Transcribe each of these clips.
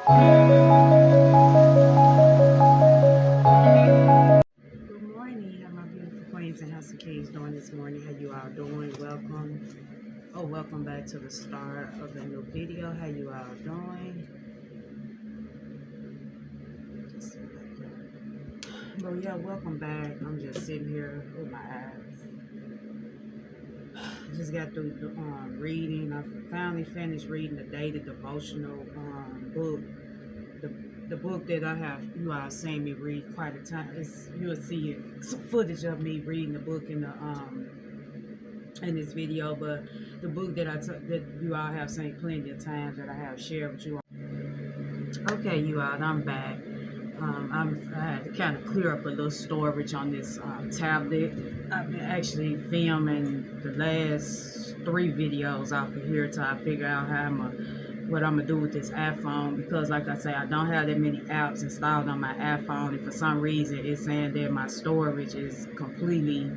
Good morning, how my beautiful queens and house of kings doing this morning? How you all doing? Welcome back to the start of the new video. How you all doing? But yeah, welcome back. I'm just sitting here with my eyes. Just got through reading. I finally finished reading the daily devotional book. The, the book that I have, you all seen me read quite a time. You'll see some footage of me reading the book in this video, but the book that you all have seen plenty of times that I have shared with you all. Okay, you all, I'm back. I had to kind of clear up a little storage on this tablet. I've been actually filming the last 3 videos off of here till I figure out what I'm gonna do with this iPhone, because like I say, I don't have that many apps installed on my iPhone, and for some reason it's saying that my storage is completely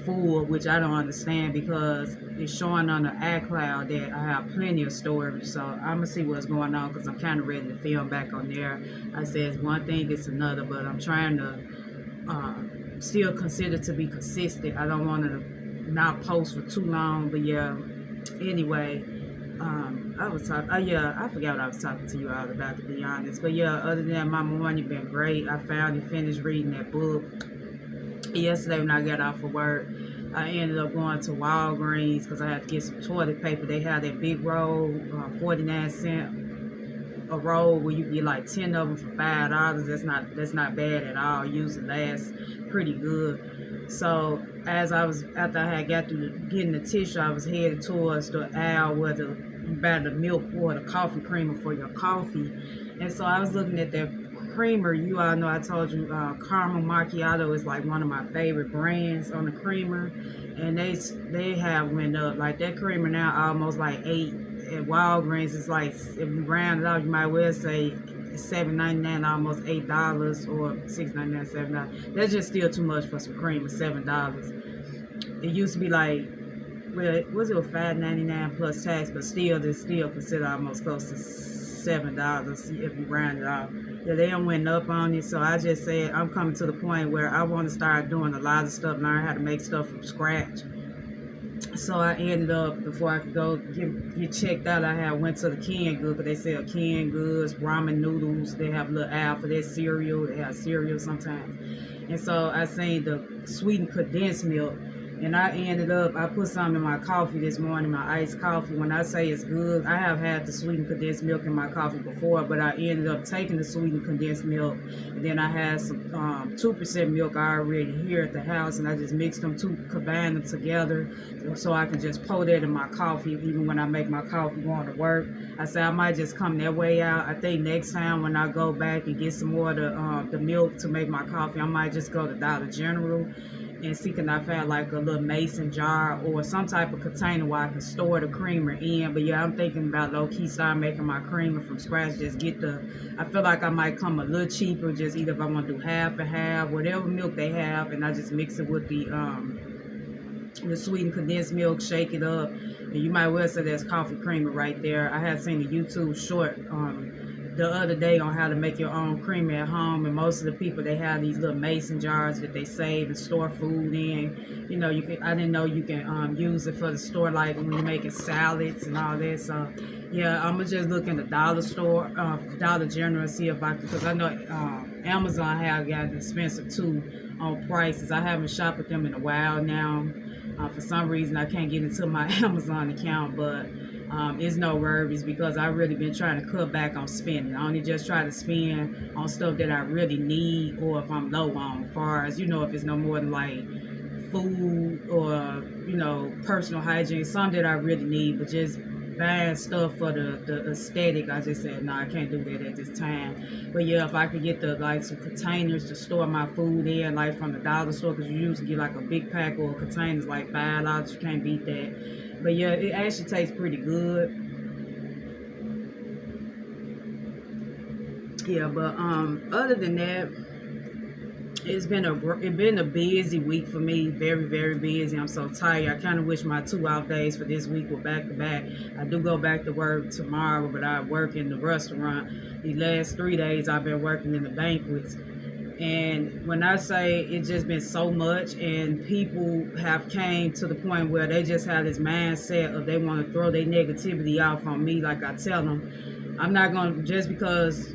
full, which I don't understand, because it's showing on the iCloud that I have plenty of storage. So I'm gonna see what's going on, because I'm kind of ready to film back on there. I said it's one thing, it's another, but I'm trying to still consider to be consistent. I don't want to not post for too long, but yeah. Anyway, I was talking. Yeah, I forgot what I was talking to you all about, to be honest. But yeah, other than that, my morning been great. I finally finished reading that book yesterday when I got off of work. I ended up going to Walgreens because I had to get some toilet paper. They had that big roll, 49 cent a roll, where you get like 10 of them for $5. That's not bad at all. Usually lasts pretty good. So after I had got through getting the tissue, I was headed towards the aisle where you buy the milk or the coffee creamer for your coffee. And so I was looking at that creamer. You all know I told you caramel macchiato is like one of my favorite brands on the creamer, and they have went up. Like that creamer now almost like 8 at Walgreens. It's like, if you round it out, you might well say $7.99, almost $8, or $6.99, $7. That's just still too much for some creamer. $7. It used to be like, well, was it $5.99 plus tax, but still, it's still considered almost close to $7 if you round it off. Yeah, they don't went up on it. So I just said I'm coming to the point where I want to start doing a lot of stuff, learn how to make stuff from scratch. So I ended up, before I could go get checked out, went to the canned goods, because they sell canned goods, ramen noodles. They have a little aisle for their cereal. They have cereal sometimes. And so I seen the sweetened condensed milk. And I put some in my coffee this morning, my iced coffee. When I say it's good, I have had the sweetened condensed milk in my coffee before, but I ended up taking the sweetened condensed milk, and then I had some 2% milk already here at the house, and I just mixed them combined them together, so I can just pour that in my coffee, even when I make my coffee going to work. I said I might just come that way out. I think next time when I go back and get some more of the milk to make my coffee, I might just go to Dollar General and see can I find like a little mason jar or some type of container where I can store the creamer in. But yeah, I'm thinking about low-key start making my creamer from scratch. I feel like I might come a little cheaper, just either if I want to do half and half, whatever milk they have, and I just mix it with the sweetened condensed milk, shake it up, and you might well say that's coffee creamer right there. I had seen a YouTube short the other day on how to make your own creamer at home, and most of the people, they have these little mason jars that they save and store food in. You know, I didn't know you can use it for the store, like when you're making salads and all that. So yeah, I'm gonna just look in the Dollar General, and see if I can, because I know Amazon have got expensive too on prices. I haven't shopped with them in a while now. For some reason I can't get into my Amazon account, but it's no worries, because I really been trying to cut back on spending. I only just try to spend on stuff that I really need, or if I'm low on, as far as, if it's no more than like food or, personal hygiene, some that I really need. But just buying stuff for the aesthetic, I just said, no, I can't do that at this time. But yeah, if I could get some containers to store my food in, like from the dollar store, because you usually get like a big pack or containers like $5, you can't beat that. But yeah, it actually tastes pretty good. Yeah, but other than that, It's been a busy week for me, very very busy. I'm so tired. I kind of wish my 2 off days for this week were back to back. I do go back to work tomorrow, but I work in the restaurant. The last 3 days I've been working in the banquets. And when I say it's just been so much, and people have came to the point where they just have this mindset of they want to throw their negativity off on me. Like I tell them, I'm not going to, just because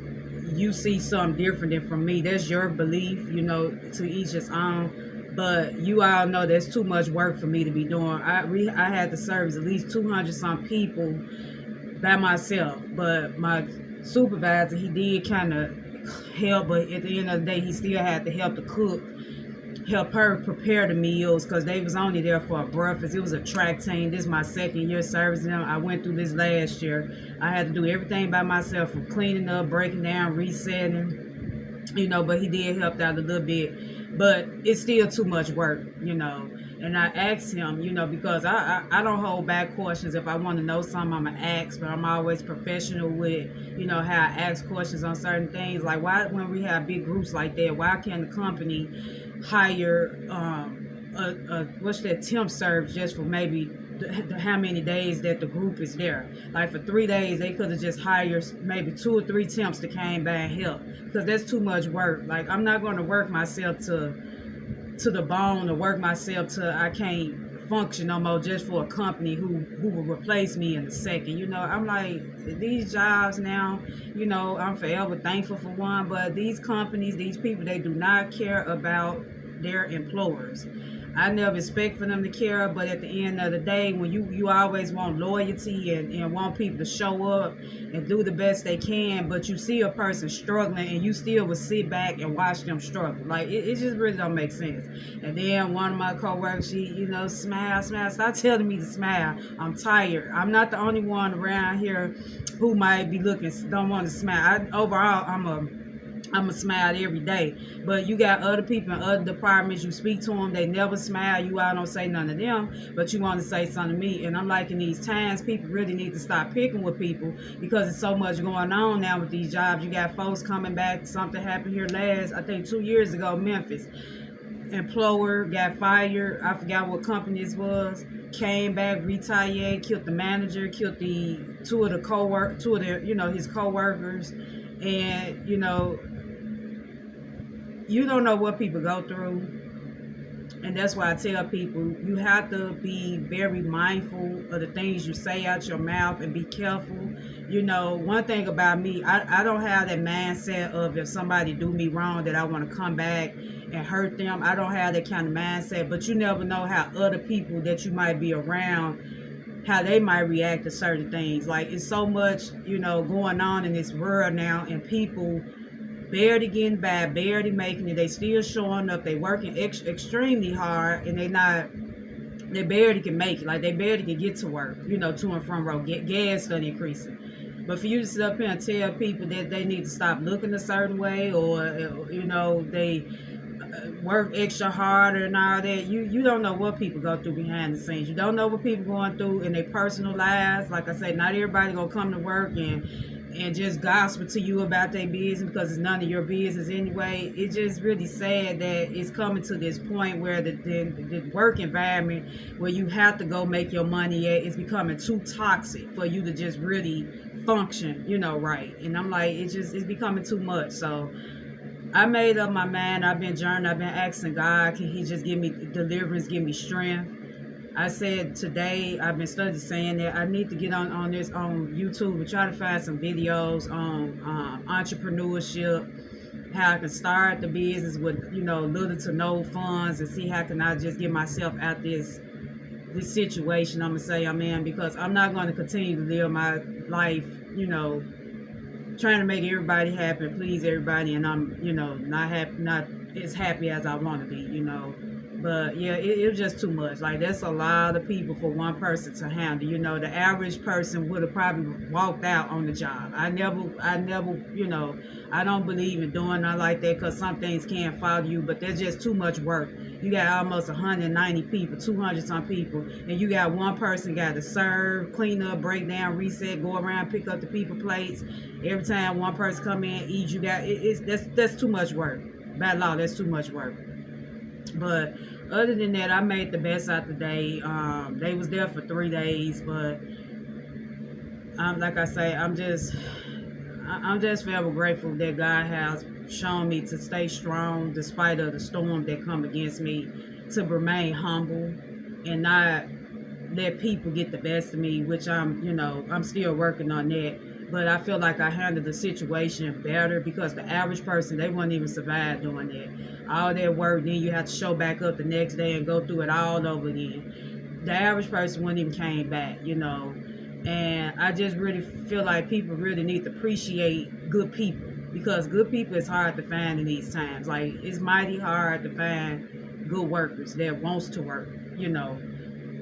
you see something different than from me, that's your belief, to each his own. But you all know there's too much work for me to be doing. I had to service at least 200 some people by myself. But my supervisor, he did kind of help, but at the end of the day, he still had to help the cook, help her prepare the meals, because they was only there for a breakfast. It was a track team. This is my second year servicing them. I went through this last year. I had to do everything by myself, from cleaning up, breaking down, resetting, but he did help out a little bit. But it's still too much work, And I asked him, because I don't hold back questions. If I want to know something, I'm going to ask, but I'm always professional with, how I ask questions on certain things. Like, why, when we have big groups like that, why can't the company hire what's that, temp service, just for maybe how many days that the group is there? Like for 3 days, they could have just hired maybe 2 or 3 temps to came by and help, because that's too much work. Like, I'm not going to work myself to the bone, or work myself till I can't function no more, just for a company who will replace me in a second. I'm like, these jobs now, I'm forever thankful for one, but these companies, these people, they do not care about their employers. I never expect for them to care, but at the end of the day, when you always want loyalty and want people to show up and do the best they can, but you see a person struggling and you still would sit back and watch them struggle. Like, it just really don't make sense. And then one of my coworkers, she, smile, stop telling me to smile. I'm tired. I'm not the only one around here who might be don't want to smile. Overall, I'm a smile every day. But you got other people in other departments, you speak to them, they never smile. You all don't say none of them, but you want to say something to me. And I'm like, in these times, people really need to stop picking with people, because there's so much going on now with these jobs. You got folks coming back. Something happened here I think 2 years ago, Memphis. Employer got fired. I forgot what company this was. Came back, retired, killed the manager, killed the two of his coworkers. And you don't know what people go through. And that's why I tell people, you have to be very mindful of the things you say out your mouth, and be careful. One thing about me, I don't have that mindset of, if somebody do me wrong, that I want to come back and hurt them. I don't have that kind of mindset. But you never know how other people that you might be around, how they might react to certain things. Like, it's so much, going on in this world now, and people barely getting by, barely making it. They still showing up. They working extremely hard, and they barely can make it. Like, they barely can get to work, to and from road. Gas done increasing. But for you to sit up here and tell people that they need to stop looking a certain way, or they work extra harder and all that, you don't know what people go through behind the scenes. You don't know what people going through in their personal lives. Like I said, not everybody gonna come to work and just gossip to you about their business, because it's none of your business anyway. It's just really sad that it's coming to this point where the work environment, where you have to go make your money at, is becoming too toxic for you to just really function, right. And I'm like, it's becoming too much. So I made up my mind. I've been journeying. I've been asking God, can he just give me deliverance, give me strength? I said today, I've been studying, saying that I need to get on YouTube and try to find some videos on entrepreneurship, how I can start the business with, little to no funds, and see how can I just get myself out this situation I'm going to say I'm in, because I'm not going to continue to live my life, trying to make everybody happy, please everybody, and I'm, not as happy as I want to be, But yeah, it was just too much. Like, that's a lot of people for one person to handle. The average person would have probably walked out on the job. I never, I don't believe in doing nothing like that, because some things can't follow you, but there's just too much work. You got almost 190 people, 200 some people, and you got one person got to serve, clean up, break down, reset, go around, pick up the people plates. Every time one person come in, eat, you got that's too much work. By law, that's too much work. But other than that, I made the best out the day. They was there for 3 days, but like I say, I'm just forever grateful that God has shown me to stay strong despite of the storm that come against me, to remain humble and not let people get the best of me, which I'm still working on that. But I feel like I handled the situation better because the average person, they wouldn't even survive doing that. All that work, then you have to show back up the next day and go through it all over again. The average person wouldn't even came back. And I just really feel like people really need to appreciate good people, because good people is hard to find in these times. Like, it's mighty hard to find good workers that wants to work.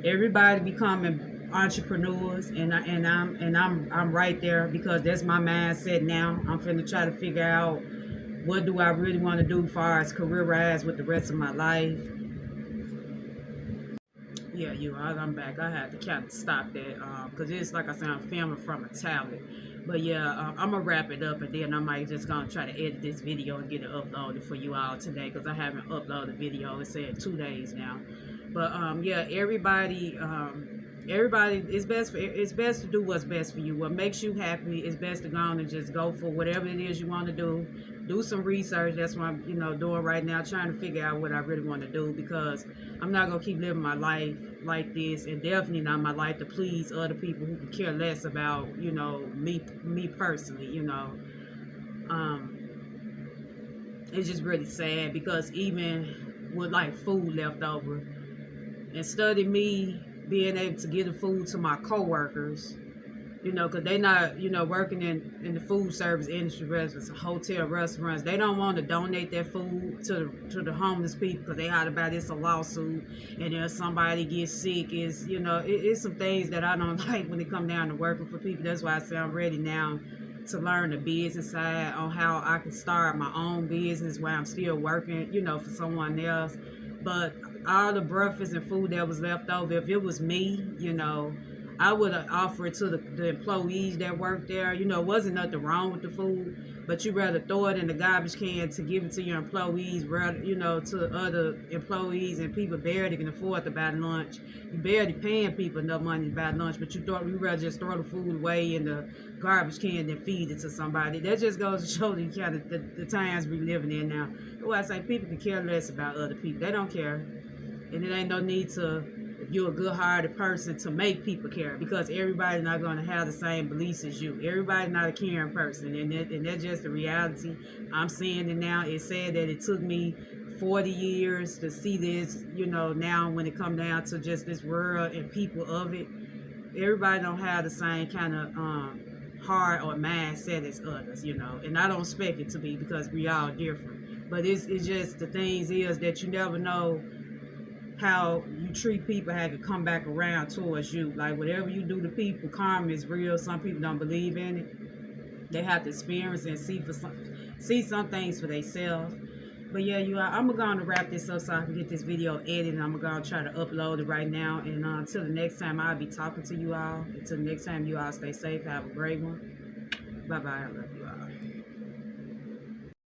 Everybody becoming entrepreneurs, and I'm right there because that's my mindset now. I'm finna try to figure out what do I really want to do as far as career wise with the rest of my life. Yeah, I'm back. I had to kind of stop that because it's like I said, I'm filming from a tablet. But yeah, I'm gonna wrap it up, and then I might just gonna try to edit this video and get it uploaded for you all today, because I haven't uploaded video. It said 2 days now. But yeah, everybody, it's best to do what's best for you. What makes you happy, it's best to go on and just go for whatever it is you want to do. Do some research. That's what I'm doing right now, trying to figure out what I really want to do, because I'm not gonna keep living my life like this, and definitely not my life to please other people who could care less about me personally. Um, it's just really sad, because even with like food left over, instead of me being able to give the food to my coworkers, because they not, working in the food service industry, restaurants, hotel restaurants, they don't want to donate their food to the homeless people, because they heard about it's a lawsuit, and if somebody gets sick, it's some things that I don't like when it come down to working for people. That's why I say I'm ready now to learn the business side on how I can start my own business while I'm still working, for someone else. But all the breakfast and food that was left over, if it was me, I would have offered to the employees that work there. Wasn't nothing wrong with the food, but you rather throw it in the garbage can to give it to your employees, rather, to other employees, and people barely can afford to buy lunch. You barely paying people enough money to buy lunch, but you rather just throw the food away in the garbage can than feed it to somebody. That just goes to show the kind of the times we living in now. That's why I say people can care less about other people. They don't care. And it ain't no need to, if you're a good-hearted person, to make people care, because everybody's not going to have the same beliefs as you. Everybody's not a caring person, and that's just the reality. I'm seeing it now. It said that it took me 40 years to see this, now when it come down to just this world and people of it, everybody don't have the same kind of heart or mindset as others, and I don't expect it to be, because we all different. But it's just the things is that you never know how you treat people, how it can come back around towards you. Like, whatever you do to people, karma is real. Some people don't believe in it. They have to experience and see some things for themselves. But yeah, I'm going to wrap this up so I can get this video edited. I'm going to try to upload it right now. And until the next time, I'll be talking to you all. Until the next time, you all stay safe. Have a great one. Bye-bye. I love you all.